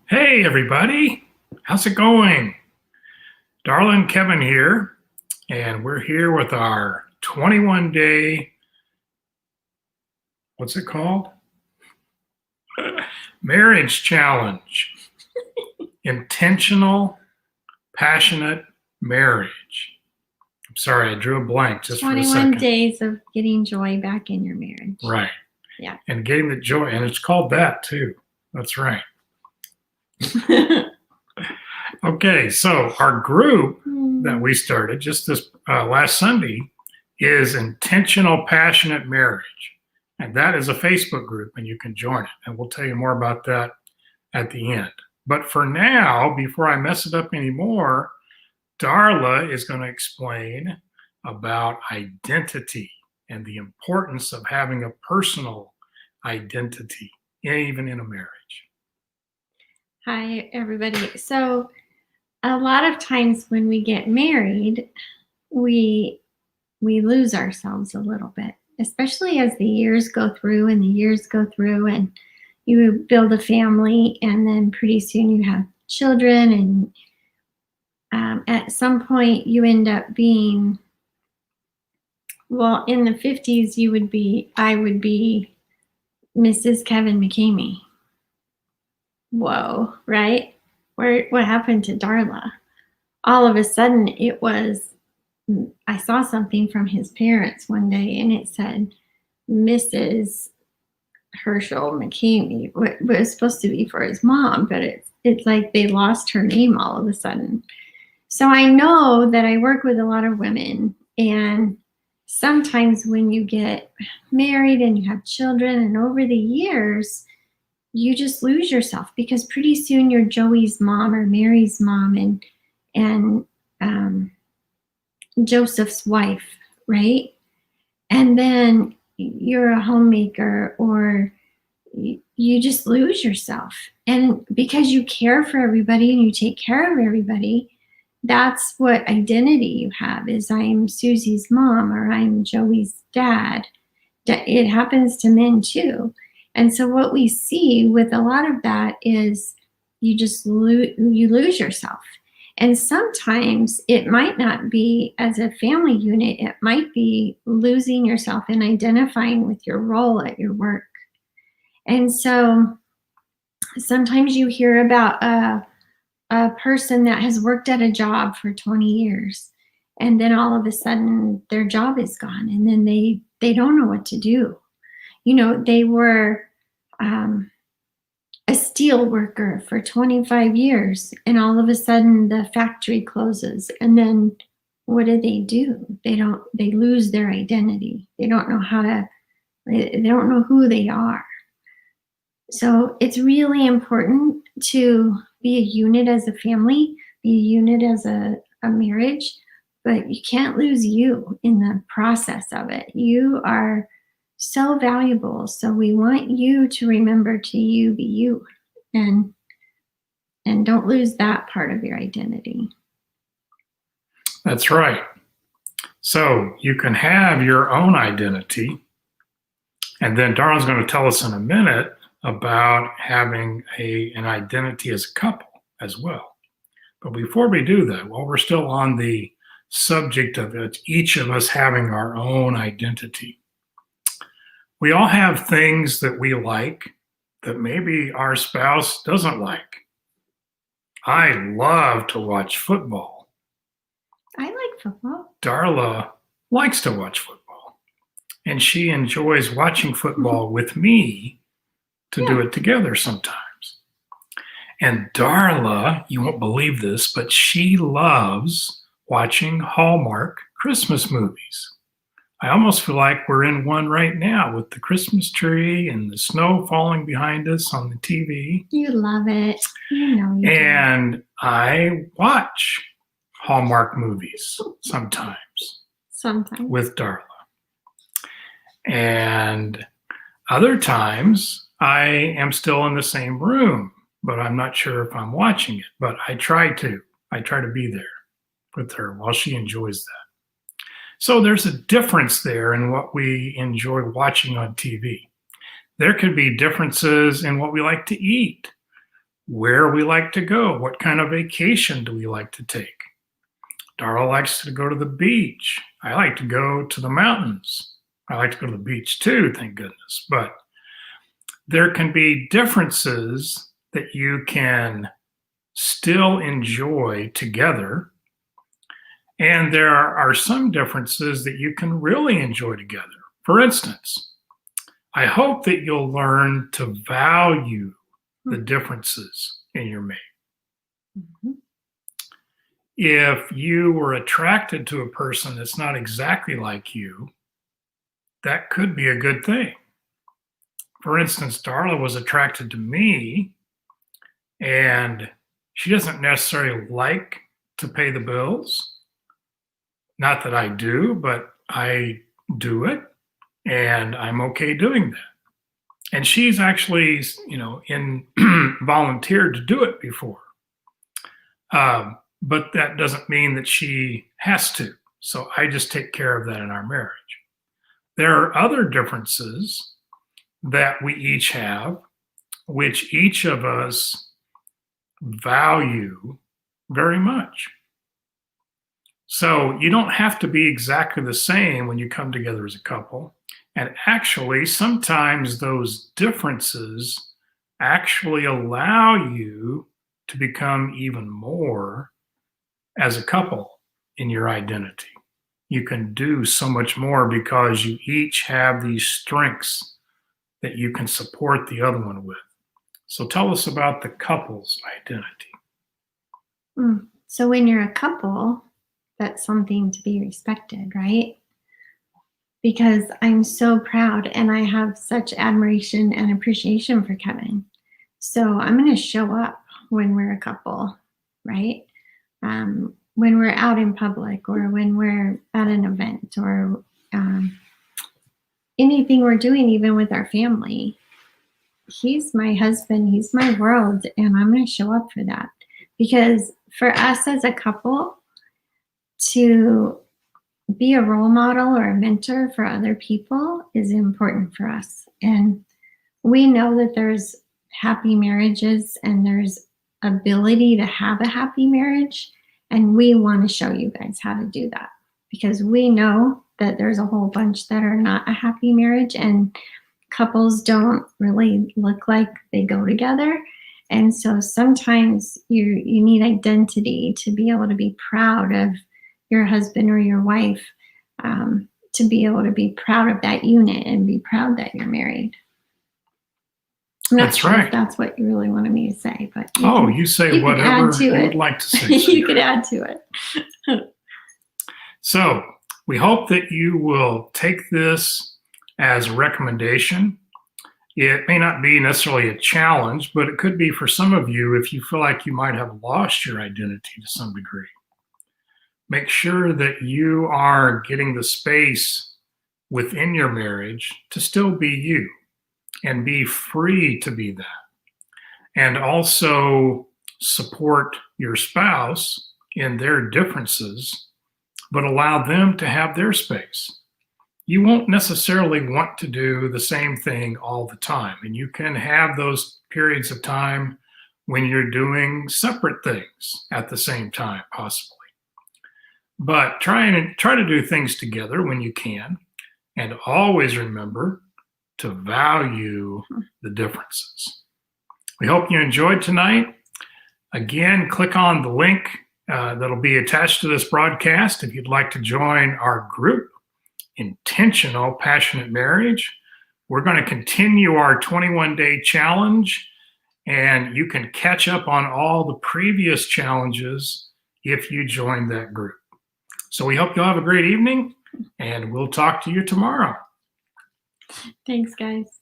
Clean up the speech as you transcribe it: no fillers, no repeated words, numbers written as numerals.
Hey, everybody. How's it going? Darla and Kevin here, and we're here with our 21-day, what's it called? Marriage challenge. Intentional, passionate marriage. I'm sorry, I drew a blank just for a 21 second. days of getting joy back in your marriage. Right. Yeah. And getting the joy, and it's called that too. That's right. Okay, so our group that we started just this last Sunday is Intentional Passionate Marriage. And that is a Facebook group, and you can join it. And we'll tell you more about that at the end. But for now, before I mess it up anymore, Darla is going to explain about identity and the importance of having a personal identity, even in a marriage. Hi, everybody. So, a lot of times when we get married, we lose ourselves a little bit, especially as the years go through and you build a family, and then pretty soon you have children, and at some point you end up being, well, in the 50s I would be Mrs. Kevin McCamey. Whoa, right? What happened to Darla? All of a sudden I saw something from his parents one day, and it said Mrs. Herschel McCamey. It was supposed to be for his mom, but it's like they lost her name all of a sudden. So I know that I work with a lot of women, and sometimes when you get married and you have children, and over the years, you just lose yourself, because pretty soon you're Joey's mom or Mary's mom and Joseph's wife, right? And then you're a homemaker, or you just lose yourself. And because you care for everybody and you take care of everybody, that's what identity you have, is I'm Susie's mom or I'm Joey's dad. It happens to men too. And so what we see with a lot of that is you lose yourself. And sometimes it might not be as a family unit, it might be losing yourself and identifying with your role at your work. And so sometimes you hear about a person that has worked at a job for 20 years, and then all of a sudden their job is gone, and then they don't know what to do. You know, they were a steel worker for 25 years, and all of a sudden the factory closes, and then what do? They lose their identity. They don't know who they are. So it's really important to be a unit as a family, be a unit as a marriage, but you can't lose you in the process of it. You are so valuable. So we want you to remember to be you, and don't lose that part of your identity. That's right. So you can have your own identity, and then Darla's going to tell us in a minute about having an identity as a couple as well. But before we do that, while we're still on the subject of it, each of us having our own identity, we all have things that we like that maybe our spouse doesn't like. I love to watch football. I like football. Darla likes to watch football, and she enjoys watching football with me to do it together sometimes. And Darla, you won't believe this, but she loves watching Hallmark Christmas movies. I almost feel like we're in one right now with the Christmas tree and the snow falling behind us on the TV. You love it. You know you And I watch Hallmark movies sometimes with Darla. And other times I am still in the same room, but I'm not sure if I'm watching it. But I try to be there with her while she enjoys that. So there's a difference there in what we enjoy watching on TV. There could be differences in what we like to eat. where we like to go. What kind of vacation do we like to take? Darla likes to go to the beach. I like to go to the mountains. I like to go to the beach too, thank goodness. But there can be differences that you can still enjoy together. And there are some differences that you can really enjoy together. For instance, I hope that you'll learn to value the differences in your mate. Mhm. If you were attracted to a person that's not exactly like you, that could be a good thing. For instance, Darla was attracted to me, and she doesn't necessarily like to pay the bills. Not that I do, but I do it, and I'm okay doing that. And she's actually, in volunteered to do it before. But that doesn't mean that she has to. So I just take care of that in our marriage. There are other differences that we each have, which each of us value very much. So you don't have to be exactly the same when you come together as a couple. And actually, sometimes those differences actually allow you to become even more as a couple in your identity. You can do so much more because you each have these strengths that you can support the other one with. So tell us about the couple's identity. So when you're a couple, that's something to be respected, right? Because I'm so proud and I have such admiration and appreciation for Kevin. So I'm going to show up when we're a couple, right? When we're out in public or when we're at an event or anything we're doing, even with our family. He's my husband, he's my world, and I'm going to show up for that. Because for us as a couple to be a role model or a mentor for other people is important for us. And we know that there's happy marriages and there's ability to have a happy marriage. And we want to show you guys how to do that because we know that there's a whole bunch that are not a happy marriage and couples don't really look like they go together. And so sometimes you need identity to be able to be proud of your husband or your wife, to be able to be proud of that unit and be proud that you're married. I'm not That's sure right. if that's what you really wanted me to say, but you say whatever you would like to say. You could add to it. So we hope that you will take this as a recommendation. It may not be necessarily a challenge, but it could be for some of you if you feel like you might have lost your identity to some degree. Make sure that you are getting the space within your marriage to still be you and be free to be that. And also support your spouse in their differences, but allow them to have their space. You won't necessarily want to do the same thing all the time. And you can have those periods of time when you're doing separate things at the same time, possibly. But try to do things together when you can. And always remember to value the differences. We hope you enjoyed tonight. Again, click on the link that'll be attached to this broadcast if you'd like to join our group, Intentional Passionate Marriage. We're going to continue our 21-day challenge, and you can catch up on all the previous challenges if you join that group. So we hope you'll have a great evening, and we'll talk to you tomorrow. Thanks, guys.